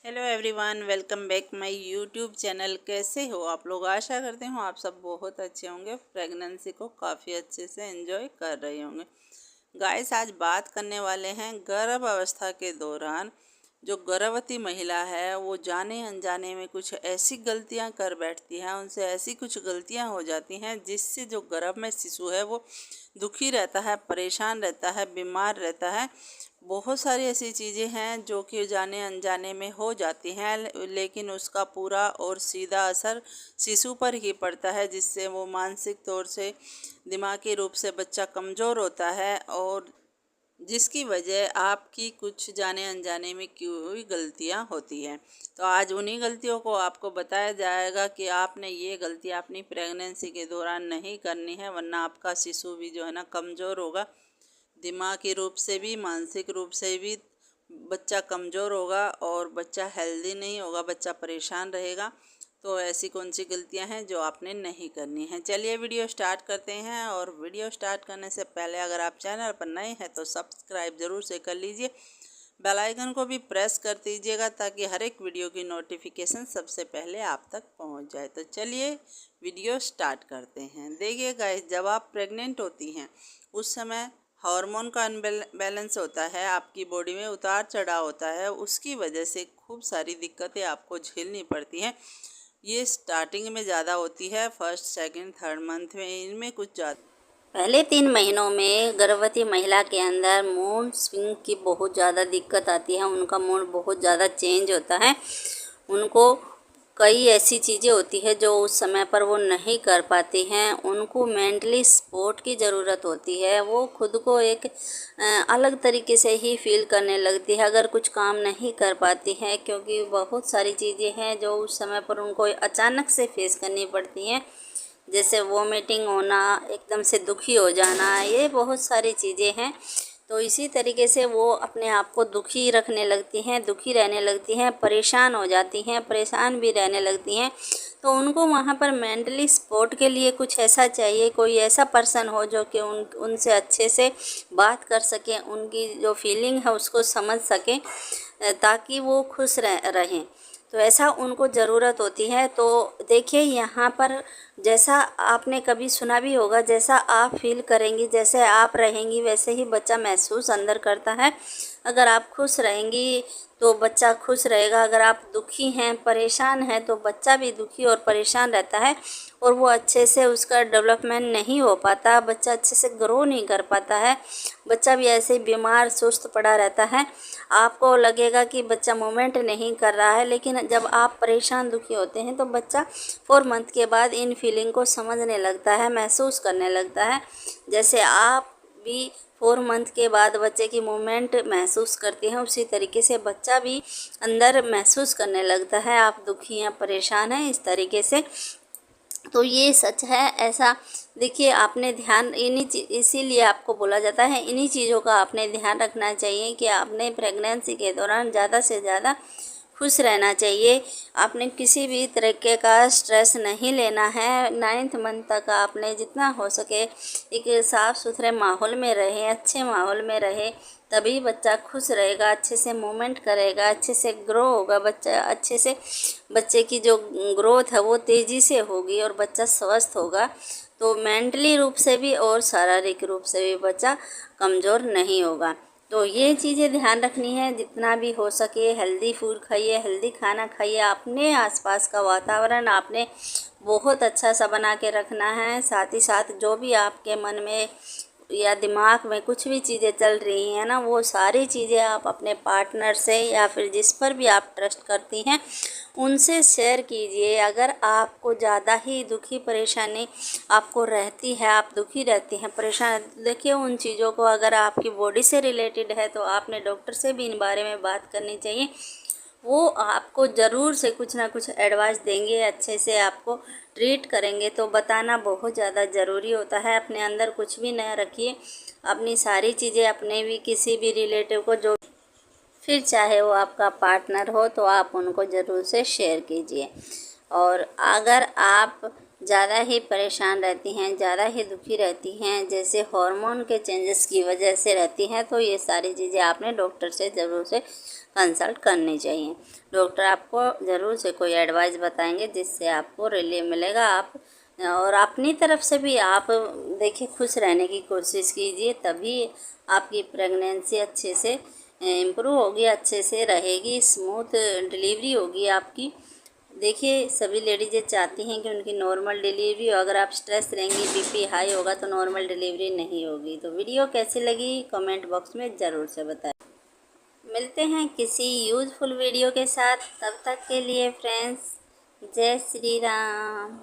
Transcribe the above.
Hello everyone, welcome back my YouTube channel. कैसे हो आप लोग? आशा करते हो आप सब बहुत अच्छे होंगे, प्रेगनेंसी को काफ़ी अच्छे से एंजॉय कर रहे होंगे। गाइस, आज बात करने वाले हैं गर्भ अवस्था के दौरान जो गर्भवती महिला है वो जाने अनजाने में कुछ ऐसी गलतियां कर बैठती हैं, उनसे ऐसी कुछ गलतियां हो जाती हैं जिससे जो गर्भ में शिशु है वो दुखी रहता है, परेशान रहता है, बीमार रहता है। बहुत सारी ऐसी चीज़ें हैं जो कि जाने अनजाने में हो जाती हैं, लेकिन उसका पूरा और सीधा असर शिशु पर ही पड़ता है, जिससे वो मानसिक तौर से, दिमागी रूप से बच्चा कमज़ोर होता है और जिसकी वजह आपकी कुछ जाने अनजाने में की हुई गलतियां होती हैं। तो आज उन्हीं गलतियों को आपको बताया जाएगा कि आपने ये गलती अपनी प्रेगनेंसी के दौरान नहीं करनी है, वरना आपका शिशु भी जो है ना कमज़ोर होगा, दिमागी रूप से भी, मानसिक रूप से भी बच्चा कमज़ोर होगा और बच्चा हेल्दी नहीं होगा, बच्चा परेशान रहेगा। तो ऐसी कौन सी गलतियां हैं जो आपने नहीं करनी है। चलिए वीडियो स्टार्ट करते हैं। और वीडियो स्टार्ट करने से पहले अगर आप चैनल पर नए हैं तो सब्सक्राइब ज़रूर से कर लीजिए, बेल आइकन को भी प्रेस कर दीजिएगा ताकि हर एक वीडियो की नोटिफिकेशन सबसे पहले आप तक पहुंच जाए। तो चलिए वीडियो स्टार्ट करते हैं। देखिए गाइस, जब आप प्रेग्नेंट होती हैं उस समय हार्मोन का अनबैलेंस होता है, आपकी बॉडी में उतार चढ़ाव होता है, उसकी वजह से खूब सारी दिक्कतें आपको झेलनी पड़ती हैं। ये स्टार्टिंग में ज़्यादा होती है, फर्स्ट सेकंड थर्ड मंथ में इनमें कुछ ज़्यादा। पहले 3 महीनों में गर्भवती महिला के अंदर मूड स्विंग की बहुत ज़्यादा दिक्कत आती है। उनका मूड बहुत ज़्यादा चेंज होता है। उनको कई ऐसी चीज़ें होती है जो उस समय पर वो नहीं कर पाती हैं। उनको मेंटली सपोर्ट की ज़रूरत होती है। वो खुद को एक अलग तरीके से ही फील करने लगती है अगर कुछ काम नहीं कर पाती हैं, क्योंकि बहुत सारी चीज़ें हैं जो उस समय पर उनको अचानक से फेस करनी पड़ती हैं, जैसे वोमिटिंग होना, एकदम से दुखी हो जाना, ये बहुत सारी चीज़ें हैं। तो इसी तरीके से वो अपने आप को दुखी रखने लगती हैं, दुखी रहने लगती हैं, परेशान हो जाती हैं, परेशान भी रहने लगती हैं। तो उनको वहाँ पर मेंटली सपोर्ट के लिए कुछ ऐसा चाहिए, कोई ऐसा पर्सन हो जो कि उनसे अच्छे से बात कर सके, उनकी जो फीलिंग है उसको समझ सके, ताकि वो खुश रहें। तो ऐसा उनको ज़रूरत होती है। तो देखिए यहाँ पर, जैसा आपने कभी सुना भी होगा, जैसा आप फील करेंगी, जैसे आप रहेंगी, वैसे ही बच्चा महसूस अंदर करता है। अगर आप खुश रहेंगी तो बच्चा खुश रहेगा, अगर आप दुखी हैं, परेशान हैं, तो बच्चा भी दुखी और परेशान रहता है और वो अच्छे से उसका डेवलपमेंट नहीं हो पाता, बच्चा अच्छे से ग्रो नहीं कर पाता है। बच्चा भी ऐसे ही बीमार सुस्त पड़ा रहता है। आपको लगेगा कि बच्चा मूवमेंट नहीं कर रहा है, लेकिन जब आप परेशान दुखी होते हैं तो बच्चा 4 मंथ के बाद इन फीलिंग को समझने लगता है, महसूस करने लगता है। जैसे आप भी 4 मंथ के बाद बच्चे की मूवमेंट महसूस करती हैं, उसी तरीके से बच्चा भी अंदर महसूस करने लगता है आप दुखी हैं, परेशान हैं, इस तरीके से। तो ये सच है। ऐसा देखिए, आपने ध्यान इसीलिए आपको बोला जाता है, इन्हीं चीज़ों का आपने ध्यान रखना चाहिए कि आपने प्रेगनेंसी के दौरान ज़्यादा से ज़्यादा खुश रहना चाहिए। आपने किसी भी तरीके का स्ट्रेस नहीं लेना है। 9th मंथ तक आपने जितना हो सके एक साफ़ सुथरे माहौल में रहे, अच्छे माहौल में रहे, तभी बच्चा खुश रहेगा, अच्छे से मूवमेंट करेगा, अच्छे से ग्रो होगा बच्चा, अच्छे से बच्चे की जो ग्रोथ है वो तेज़ी से होगी और बच्चा स्वस्थ होगा। तो मेंटली रूप से भी और शारीरिक रूप से भी बच्चा कमज़ोर नहीं होगा। तो ये चीज़ें ध्यान रखनी है। जितना भी हो सके हेल्दी फूड खाइए, हेल्दी खाना खाइए, अपने आसपास का वातावरण आपने बहुत अच्छा सा बना के रखना है। साथ ही साथ जो भी आपके मन में या दिमाग में कुछ भी चीज़ें चल रही हैं ना, वो सारी चीज़ें आप अपने पार्टनर से या फिर जिस पर भी आप ट्रस्ट करती हैं उनसे शेयर कीजिए। अगर आपको ज़्यादा ही दुखी परेशानी आपको रहती है, आप दुखी रहती हैं, परेशान, देखिए उन चीज़ों को अगर आपकी बॉडी से रिलेटेड है तो आपने डॉक्टर से भी इन बारे में बात करनी चाहिए। वो आपको ज़रूर से कुछ ना कुछ एडवाइस देंगे, अच्छे से आपको ट्रीट करेंगे। तो बताना बहुत ज़्यादा ज़रूरी होता है। अपने अंदर कुछ भी न रखिए, अपनी सारी चीज़ें अपने भी किसी भी रिलेटिव को, जो फिर चाहे वो आपका पार्टनर हो, तो आप उनको ज़रूर से शेयर कीजिए। और अगर आप ज़्यादा ही परेशान रहती हैं, ज़्यादा ही दुखी रहती हैं, जैसे हार्मोन के चेंजेस की वजह से रहती हैं, तो ये सारी चीज़ें आपने डॉक्टर से ज़रूर से कंसल्ट करनी चाहिए। डॉक्टर आपको ज़रूर से कोई एडवाइस बताएंगे जिससे आपको रिलीफ मिलेगा। आप और अपनी तरफ से भी आप देखिए खुश रहने की कोशिश कीजिए, तभी आपकी प्रेगनेंसी अच्छे से इम्प्रूव होगी, अच्छे से रहेगी, स्मूथ डिलीवरी होगी आपकी। देखिए सभी लेडीज़ें चाहती हैं कि उनकी नॉर्मल डिलीवरी हो। अगर आप स्ट्रेस रहेंगी, बीपी हाई होगा तो नॉर्मल डिलीवरी नहीं होगी। तो वीडियो कैसी लगी कमेंट बॉक्स में ज़रूर से बताएं। मिलते हैं किसी यूज़फुल वीडियो के साथ, तब तक के लिए फ्रेंड्स जय श्री राम।